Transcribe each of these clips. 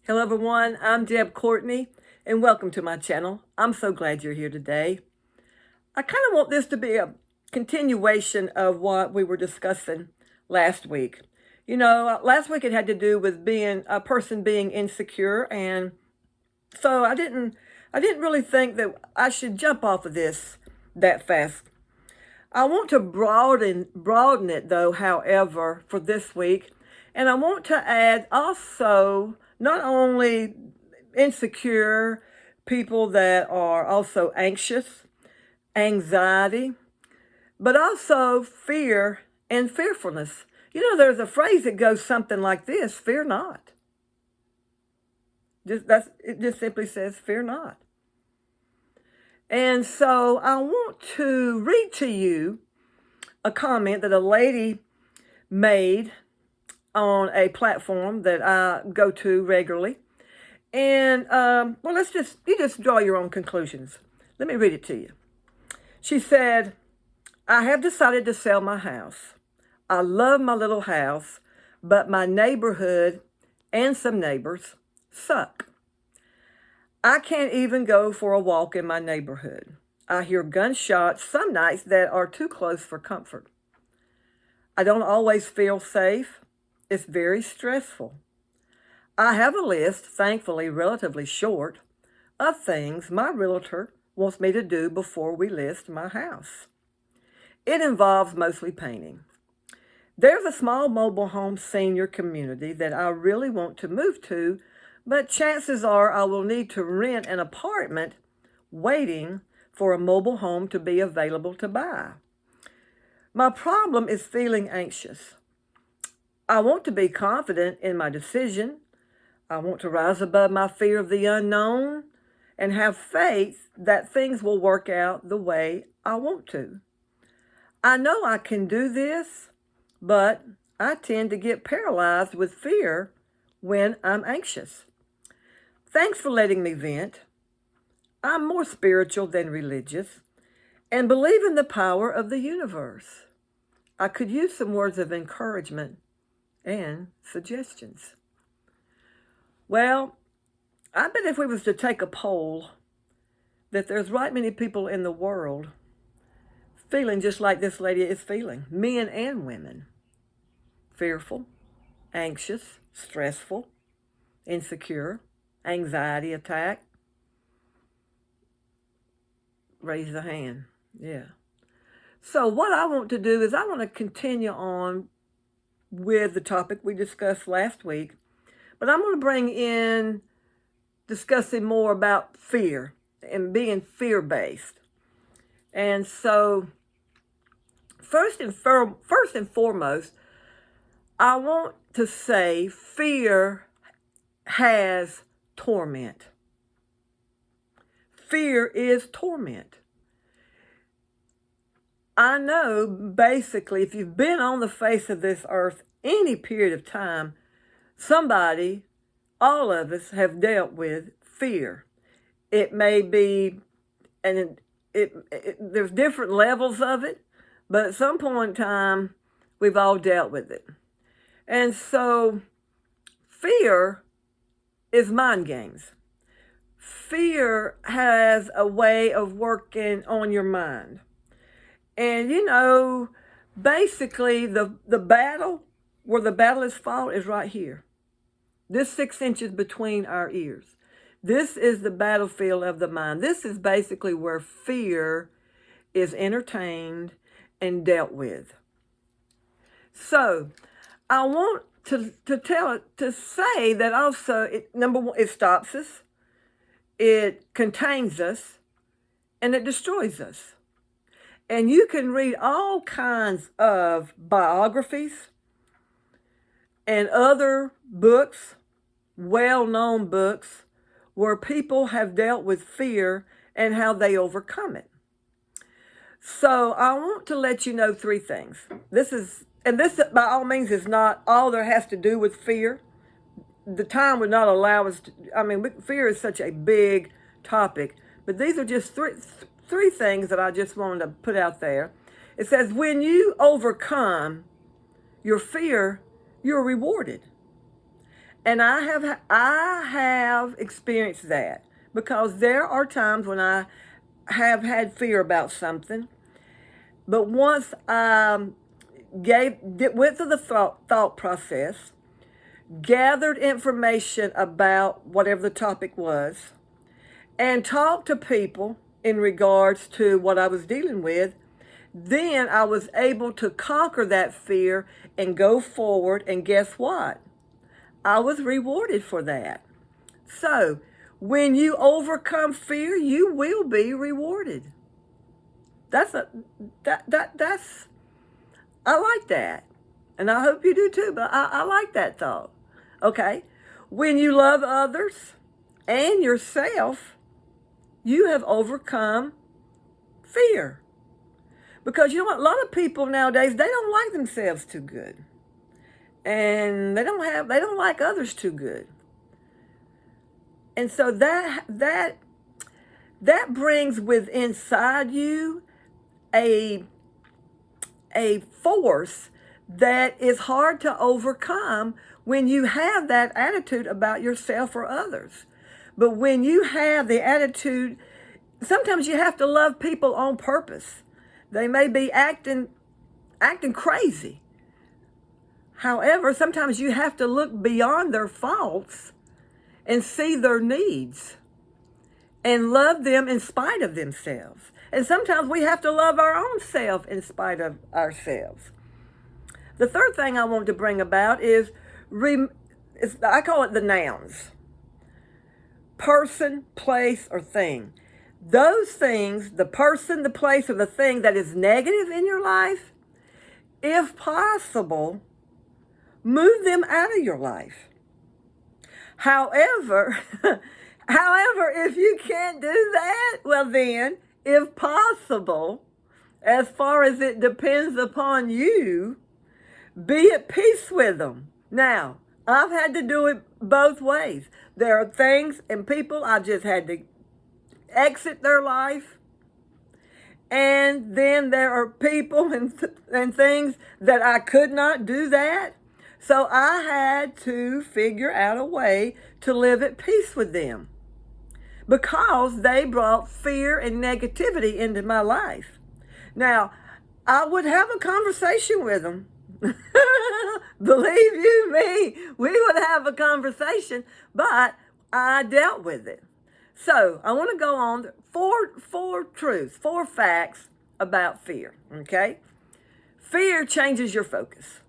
Hello everyone, I'm Deb Courtney and welcome to my channel. I'm so glad you're here today. I kind of want this to be a continuation of what we were discussing last week. Last week it had to do with being a person being insecure, and so I didn't really think that I should jump off of this that fast. I want to broaden it though, however, for this week. And I want to add also not only insecure people that are also anxious, anxiety, but also fear and fearfulness. There's a phrase that goes something like this: fear not. It just simply says, fear not. And so I want to read to you a comment that a lady made on a platform that I go to regularly. And, you just draw your own conclusions. Let me read it to you. She said, "I have decided to sell my house. I love my little house, but my neighborhood and some neighbors suck. I can't even go for a walk in my neighborhood. I hear gunshots some nights that are too close for comfort. I don't always feel safe. It's very stressful. I have a list, thankfully relatively short, of things my realtor wants me to do before we list my house. It involves mostly painting. There's a small mobile home senior community that I really want to move to, but chances are I will need to rent an apartment waiting for a mobile home to be available to buy. My problem is feeling anxious. I want to be confident in my decision. I want to rise above my fear of the unknown and have faith that things will work out the way I want to. I know I can do this, but I tend to get paralyzed with fear when I'm anxious. Thanks for letting me vent. I'm more spiritual than religious and believe in the power of the universe. I could use some words of encouragement and suggestions." Well, I bet if we was to take a poll, that there's right many people in the world feeling just like this lady is feeling, men and women. Fearful, anxious, stressful, insecure, anxiety attack. Raise the hand. Yeah. So what I want to do is I want to continue on with the topic we discussed last week, but I'm going to bring in discussing more about fear and being fear-based. And so first and foremost, I want to say fear has torment. Fear is torment. I know basically if you've been on the face of this earth any period of time, somebody, all of us have dealt with fear. It may be, and there's different levels of it, but at some point in time, we've all dealt with it. And so fear is mind games. Fear has a way of working on your mind. And basically the battle, where the battle is fought, is right here. This 6 inches between our ears. This is the battlefield of the mind. This is basically where fear is entertained and dealt with. So I want to say that also, number one, it stops us, it contains us, and it destroys us. And you can read all kinds of biographies and other books, well-known books, where people have dealt with fear and how they overcome it. So I want to let you know 3 things. This by all means is not all there has to do with fear. The time would not allow us to, fear is such a big topic, but these are just three things that I just wanted to put out there. It says, when you overcome your fear, you're rewarded. And I have experienced that, because there are times when I have had fear about something, but once I went through the thought process, gathered information about whatever the topic was, and talked to people in regards to what I was dealing with, then I was able to conquer that fear and go forward. And guess what? I was rewarded for that. So when you overcome fear, you will be rewarded. That's I like that. And I hope you do too, but I like that thought. Okay. When you love others and yourself, you have overcome fear. Because you know what? A lot of people nowadays, they don't like themselves too good. And they don't like others too good. And so that brings within inside you a force that is hard to overcome when you have that attitude about yourself or others. But when you have the attitude, sometimes you have to love people on purpose. They may be acting crazy. However, sometimes you have to look beyond their faults and see their needs and love them in spite of themselves. And sometimes we have to love our own self in spite of ourselves. The third thing I want to bring about is, I call it the nouns. Person, place, or thing. Those things, the person, the place, or the thing that is negative in your life, if possible, move them out of your life. However, if you can't do that, well then, if possible, as far as it depends upon you, be at peace with them. Now, I've had to do it both ways. There are things and people I just had to exit their life. And then there are people and things that I could not do that. So I had to figure out a way to live at peace with them, because they brought fear and negativity into my life. Now, I would have a conversation with them. Believe you me, we would have a conversation, but I dealt with it. So I want to go on four truths, 4 facts about fear, okay? Fear changes your focus.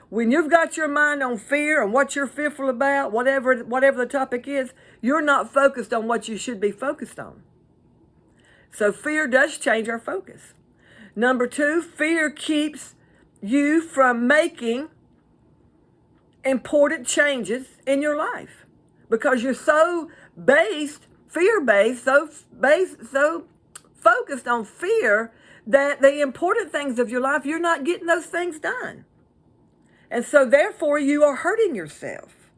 When you've got your mind on fear and what you're fearful about, whatever the topic is, you're not focused on what you should be focused on. So fear does change our focus. Number 2, fear keeps you from making important changes in your life, because you're so fear-based, so focused on fear that the important things of your life, you're not getting those things done. And so therefore you are hurting yourself.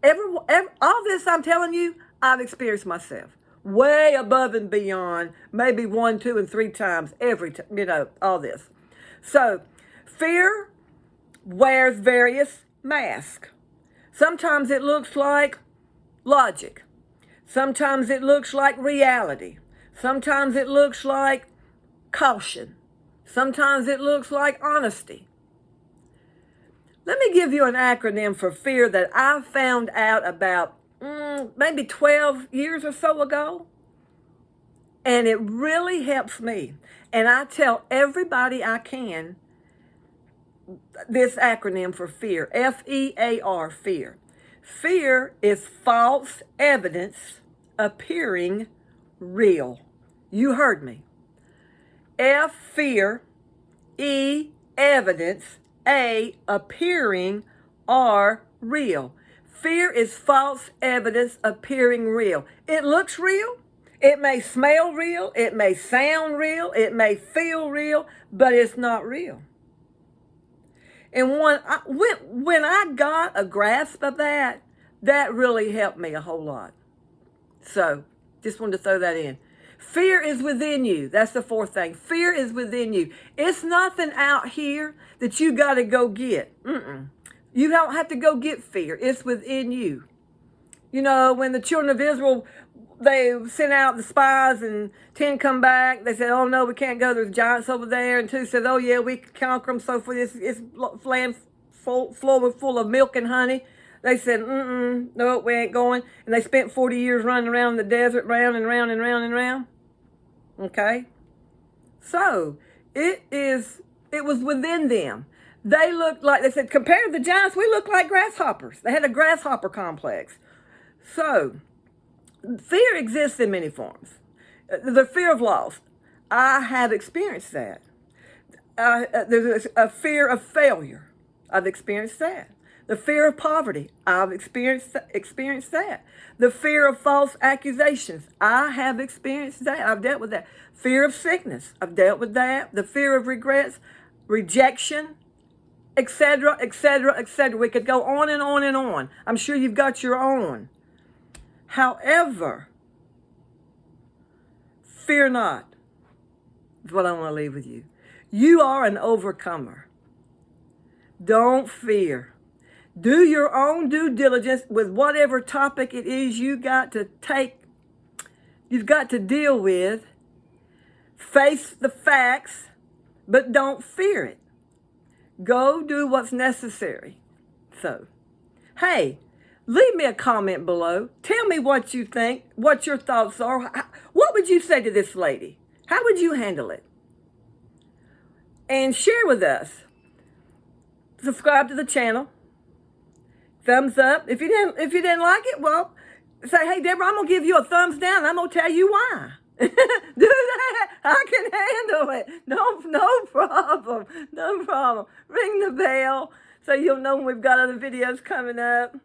All this I'm telling you, I've experienced myself. Way above and beyond, maybe 1, 2, and 3 times every time, all this. So, fear wears various masks. Sometimes it looks like logic. Sometimes it looks like reality. Sometimes it looks like caution. Sometimes it looks like honesty. Let me give you an acronym for fear that I found out about maybe 12 years or so ago. And it really helps me. And I tell everybody I can this acronym for fear, FEAR, fear. Fear is false evidence appearing real. You heard me. F, fear, E, evidence, A, appearing, R, real. Fear is false evidence appearing real. It looks real. It may smell real. It may sound real. It may feel real, but it's not real. And when I got a grasp of that, that really helped me a whole lot. So, just wanted to throw that in. Fear is within you. That's the 4th thing. Fear is within you. It's nothing out here that you got to go get. You don't have to go get fear. It's within you. You know, when the children of Israel, they sent out the spies and 10 come back. They said, oh, no, we can't go. There's giants over there. And 2 said, oh, yeah, we can conquer them. So for this, it's land full of milk and honey. They said, no, we ain't going. And they spent 40 years running around the desert, round and round and round and round. Okay? So, it was within them. They looked like, they said, compared to the giants, we look like grasshoppers. They had a grasshopper complex. So, fear exists in many forms. The fear of loss. I have experienced that. There's a fear of failure. I've experienced that. The fear of poverty. I've experienced that. The fear of false accusations. I have experienced that. I've dealt with that. Fear of sickness. I've dealt with that. The fear of regrets, rejection, etc., etc., etc. We could go on and on and on. I'm sure you've got your own. However, fear not, is what I want to leave with you. You are an overcomer. Don't fear. Do your own due diligence with whatever topic it is you got to take, you've got to deal with. Face the facts, but don't fear it. Go do what's necessary. So, hey, leave me a comment below. Tell me what you think, what your thoughts are. What would you say to this lady? How would you handle it? And share with us. Subscribe to the channel. Thumbs up. If you didn't like it, well, say, hey, Deborah, I'm going to give you a thumbs down. I'm going to tell you why. Do that. I can handle it. No problem. No problem. Ring the bell so you'll know when we've got other videos coming up.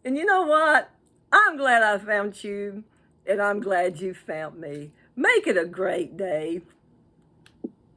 And you know what? I'm glad I found you, and I'm glad you found me. Make it a great day.